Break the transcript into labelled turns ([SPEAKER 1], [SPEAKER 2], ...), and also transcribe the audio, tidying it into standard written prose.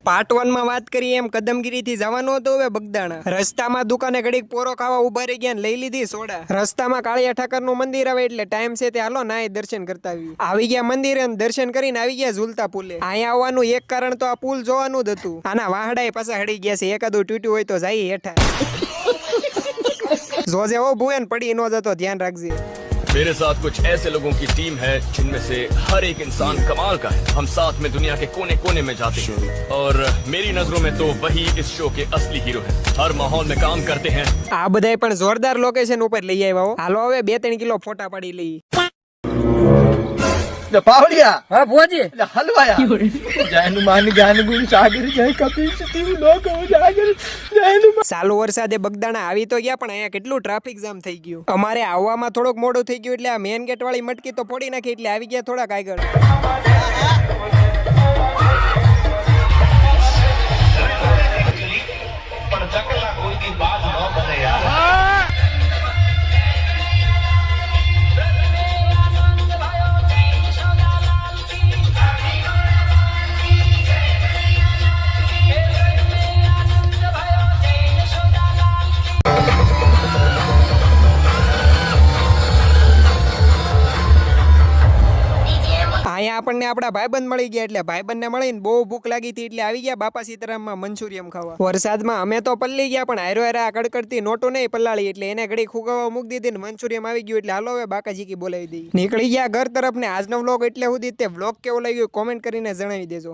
[SPEAKER 1] Part 1 માં વાત કરીએ એમ કદમગીરી થી જવાનું હતું હવે બગદાણા। રસ્તામાં દુકાને ઘડીક પોરો ખાવા ઉભા રહી ગયા ને લઈ લીધી સોડા। રસ્તામાં કાળિયા ઠાકર નું મંદિર આવે એટલે ટાઈમ છે તે હાલો નાય દર્શન કરતા આવી ગયા મંદિરે અને દર્શન કરીને આવી ગયા ઝૂલતા પુલે। અહીંયા આવવાનું એક કારણ તો આ પુલ જોવાનું જ હતું। આના વાહડાએ પાછા હડી ગયા છે, એકાદું તૂટ્યું હોય તો જાય હેઠા। જોજે ઓ ભુવન પડી નો જતો, ધ્યાન રાખજે।
[SPEAKER 2] मेरे साथ कुछ ऐसे लोगों की टीम है जिनमें से हर एक इंसान कमाल का है। हम साथ में दुनिया के कोने कोने में जाते हैं और मेरी नजरों में तो वही इस शो के असली हीरो हैं। हर माहौल में काम करते हैं।
[SPEAKER 1] આ બધાય પણ જોરદાર લોકેશન ઉપર લઈ આવ્યા હો। હાલો હવે 2-3 કિલો ફોટા પાડી લઈએ।
[SPEAKER 3] पावड़िया
[SPEAKER 4] हाँ भोजी
[SPEAKER 3] हलवाया जय हनुमान ज्ञान गुण सागर जय कपीश तिहु लोक उजागर जय हनुमान।
[SPEAKER 1] ચાલુ વરસાદે બગદાણા આવી તો ગયા પણ અહીંયા કેટલું ટ્રાફિક જામ થઈ ગયું। અમારે આવવામાં થોડોક મોડું થઈ ગયું એટલે આ મેન ગેટ વાળી મટકી તો ફોડી નાખી એટલે આવી ગયા થોડાક આગળ। અહીંયા આપણને આપણા ભાઈબંધ મળી ગયા એટલે ભાઈબંધને મળીને બહુ ભૂખ લાગી હતી એટલે આવી ગયા બાપા સીતારામમાં મંચુરિયમ ખાવા। વરસાદમાં અમે તો પલ્લી ગયા પણ હારો હારે આ કડકડતી નોટો નહીં પલ્લાળી એટલે એને ઘડી ખુગાવા મૂકી દીધી ને મંચુરિયમ આવી ગયું એટલે હાલો હવે બાકાજીકી બોલાવી દઈ। નીકળી ગયા ઘર તરફ ને આજનો વ્લોગ એટલે સુધી તે વ્લોગ કેવો લાગ્યો કોમેન્ટ કરીને જણાવી દેજો।